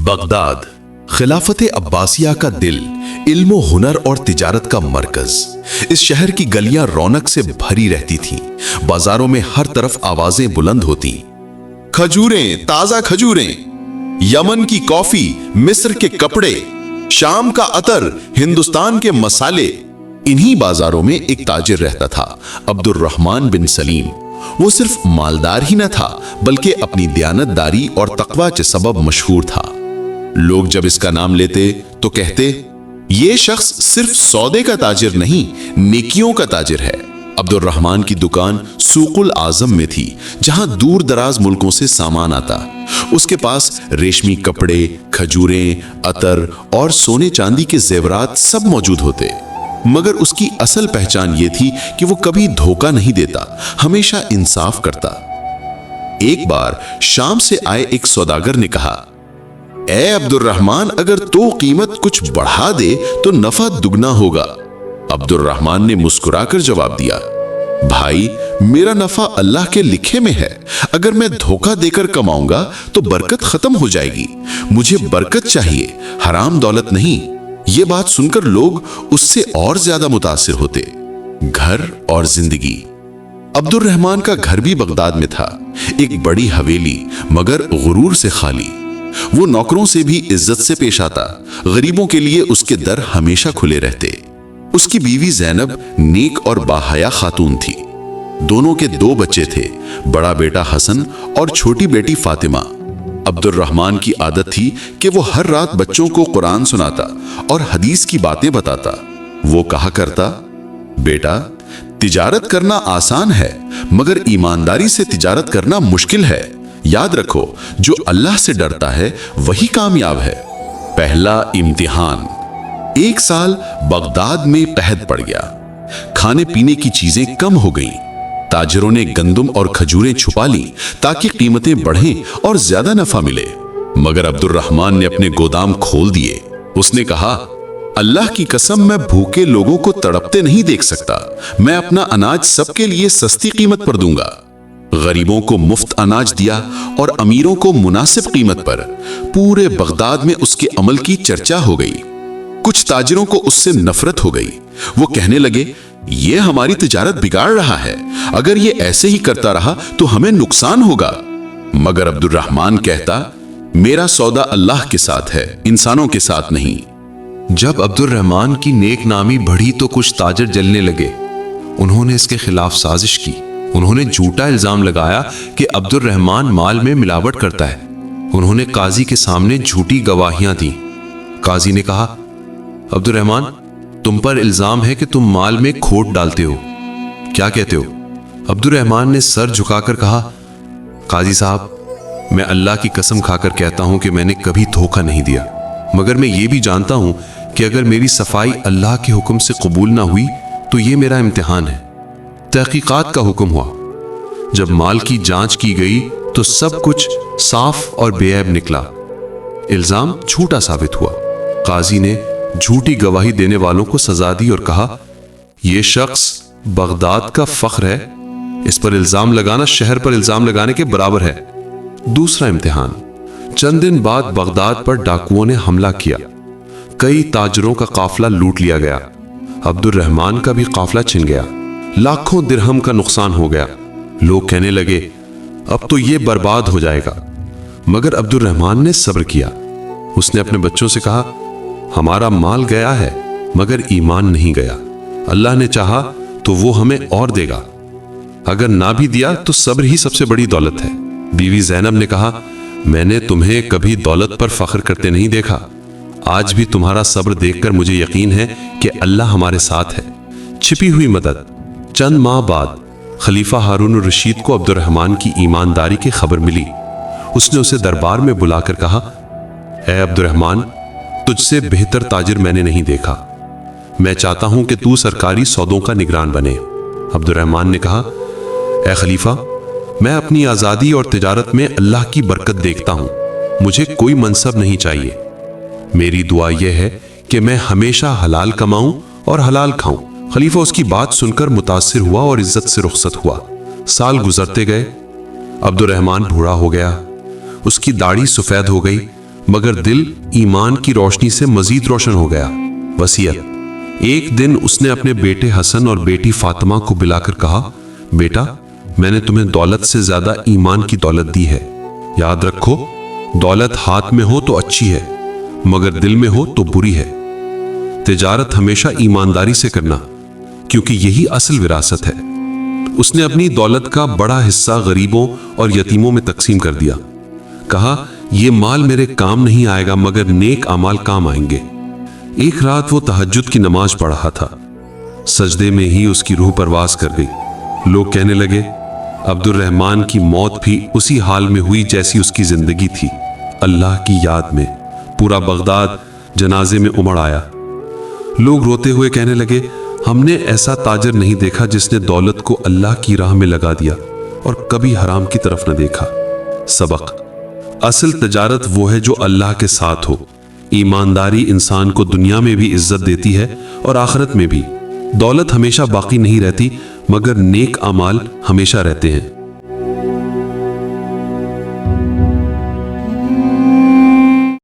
Baghdad खिलाफत अब्बासिया का दिल, इल्म हुनर और तिजारत का मरकज। इस शहर की गलियां रौनक से भरी रहती थीं। बाजारों में हर तरफ आवाजें बुलंद होती, खजूरें, ताजा खजूरें, यमन की कॉफी, मिस्र के कपड़े, शाम का अतर, हिंदुस्तान के मसाले। इन्हीं बाजारों में एक ताजिर रहता था, अब्दुर्रहमान बिन सलीम। वो सिर्फ मालदार ही न था, बल्कि अपनी दयानतदारी और तकवा के सबब मशहूर था। लोग जब इसका नाम लेते तो कहते, ये शख्स सिर्फ सौदे का ताजिर नहीं, नेकियों का ताजिर है। अब्दुर्रहमान की दुकान सूकुल आजम में थी, जहां दूर दराज मुल्कों से सामान आता। उसके पास रेशमी कपड़े, खजूरें, अतर और सोने चांदी के जेवरात सब मौजूद होते। मगर उसकी असल पहचान ये थी कि वो कभी धोखा नहीं देता, हमेशा इंसाफ करता। एक बार शाम से आए एक सौदागर ने कहा, ए अब्दुर्रहमान, अगर तो कीमत कुछ बढ़ा दे तो नफा दुगना होगा। अब्दुर्रहमान ने मुस्कुराकर जवाब दिया, भाई, मेरा नफा अल्लाह के लिखे में है। अगर मैं धोखा देकर कमाऊंगा तो बरकत खत्म हो जाएगी। मुझे बरकत चाहिए, हराम दौलत नहीं। ये बात सुनकर लोग उससे और ज्यादा मुतासिर होते। घर और जिंदगी। अब्दुर्रहमान का घर भी बगदाद में था, एक बड़ी हवेली, मगर गुरूर से खाली। वो नौकरों से भी इज्जत से पेश आता, गरीबों के लिए उसके दर हमेशा खुले रहते। उसकी बीवी जैनब नेक और बाहया खातून थी। दोनों के 2 बच्चे थे, बड़ा बेटा हसन और छोटी बेटी फातिमा। अब्दुर्रहमान की आदत थी कि वो हर रात बच्चों को कुरान सुनाता और हदीस की बातें बताता। वो कहा करता, बेटा, तिजारत करना आसान है, मगर ईमानदारी से तिजारत करना मुश्किल है। याद रखो, जो अल्लाह से डरता है वही कामयाब है। पहला इम्तिहान। 1 साल बगदाद में कहत पड़ गया। खाने पीने की चीजें कम हो गईं। ताजिरों ने गंदुम और खजूरें छुपा ली ताकि कीमतें बढ़ें और ज्यादा नफा मिले। मगर अब्दुर्रहमान ने अपने गोदाम खोल दिए। उसने कहा, अल्लाह की कसम, मैं भूखे लोगों को तड़पते नहीं देख सकता। मैं अपना अनाज सबके लिए सस्ती कीमत पर दूंगा। गरीबों को मुफ्त अनाज दिया और अमीरों को मुनासिब कीमत पर। पूरे बगदाद में उसके अमल की चर्चा हो गई। कुछ ताजिरों को उससे नफरत हो गई। वो कहने लगे, ये हमारी तिजारत बिगाड़ रहा है। अगर ये ऐसे ही करता रहा तो हमें नुकसान होगा। मगर अब्दुर्रहमान कहता, मेरा सौदा अल्लाह के साथ है, इंसानों के साथ नहीं। जब अब्दुर्रहमान की नेक नामी बढ़ी तो कुछ ताजिर जलने लगे। उन्होंने इसके खिलाफ साजिश की। उन्होंने झूठा इल्जाम लगाया कि अब्दुर्रहमान माल में मिलावट करता है। उन्होंने काजी के सामने झूठी गवाहियां दी। काजी ने कहा, अब्दुर्रहमान, तुम पर इल्जाम है कि तुम माल में खोट डालते हो। क्या कहते हो? अब्दुर्रहमान ने सर झुकाकर कहा, काजी साहब, मैं अल्लाह की कसम खाकर कहता हूं कि मैंने कभी धोखा नहीं दिया। मगर मैं ये भी जानता हूं कि अगर मेरी सफाई अल्लाह के हुक्म से कबूल ना हुई तो ये मेरा इम्तिहान है। तहकीकात का हुक्म हुआ। जब माल की जांच की गई तो सब कुछ साफ और बेऐब निकला। इल्जाम झूठा साबित हुआ। काजी ने झूठी गवाही देने वालों को सजा दी और कहा, यह शख्स बगदाद का फख्र है। इस पर इल्जाम लगाना शहर पर इल्जाम लगाने के बराबर है। दूसरा इम्तिहान। चंद दिन बाद बगदाद पर डाकुओं ने हमला किया। कई ताजरों का काफिला लूट लिया गया। अब्दुर्रहमान का भी काफिला छिन गया। लाखों दिरहम का नुकसान हो गया। लोग कहने लगे, अब तो ये बर्बाद हो जाएगा। मगर अब्दुर्रहमान ने सब्र किया। उसने अपने बच्चों से कहा, हमारा माल गया है मगर ईमान नहीं गया। अल्लाह ने चाहा तो वो हमें और देगा। अगर ना भी दिया तो सब्र ही सबसे बड़ी दौलत है। बीवी जैनब ने कहा, मैंने तुम्हें कभी दौलत पर फख्र करते नहीं देखा। आज भी तुम्हारा सब्र देखकर मुझे यकीन है कि अल्लाह हमारे साथ है। छिपी हुई मदद। चंद माह बाद खलीफा हारून रशीद को अब्दुर्रहमान की ईमानदारी की खबर मिली। उसने उसे दरबार में बुलाकर कहा, ऐ अब्दुर्रहमान, तुझसे बेहतर ताजिर मैंने नहीं देखा। मैं चाहता हूं कि तू सरकारी सौदों का निगरान बने। अब्दुर्रहमान ने कहा, ऐ खलीफा, मैं अपनी आज़ादी और तिजारत में अल्लाह की बरकत देखता हूं। मुझे कोई मनसब नहीं चाहिए। मेरी दुआ यह है कि मैं हमेशा हलाल कमाऊं और हलाल खाऊं। खलीफा उसकी बात सुनकर मुतासिर हुआ और इज्जत से रुखसत हुआ। साल गुजरते गए। अब्दुर्रहमान बूढ़ा हो गया। उसकी दाढ़ी सफेद हो गई। मगर दिल ईमान की रोशनी से मजीद रोशन हो गया। वसीयत। एक दिन उसने अपने बेटे हसन और बेटी फातिमा को बुलाकर कहा, बेटा, मैंने तुम्हें दौलत से ज्यादा ईमान की दौलत दी है। याद रखो, दौलत हाथ में हो तो अच्छी है, मगर दिल में हो तो बुरी है। तिजारत हमेशा ईमानदारी से करना, क्योंकि यही असल विरासत है। उसने अपनी दौलत का बड़ा हिस्सा गरीबों और यतीमों में तकसीम कर दिया। कहा, यह माल मेरे काम नहीं आएगा, मगर नेक अमाल काम आएंगे। एक रात वो तहज्जुद की नमाज पढ़ रहा था। सजदे में ही उसकी रूह परवास कर गई। लोग कहने लगे, अब्दुल रहमान की मौत भी उसी हाल में हुई जैसी उसकी जिंदगी थी। अल्लाह की याद में पूरा बगदाद जनाजे में उमड़ आया। लोग रोते हुए कहने लगे, हमने ऐसा ताजर नहीं देखा जिसने दौलत को अल्लाह की राह में लगा दिया और कभी हराम की तरफ न देखा। सबक। असल तजारत वो है जो अल्लाह के साथ हो। ईमानदारी इंसान को दुनिया में भी इज्जत देती है और आखिरत में भी। दौलत हमेशा बाकी नहीं रहती, मगर नेक अमाल हमेशा रहते हैं।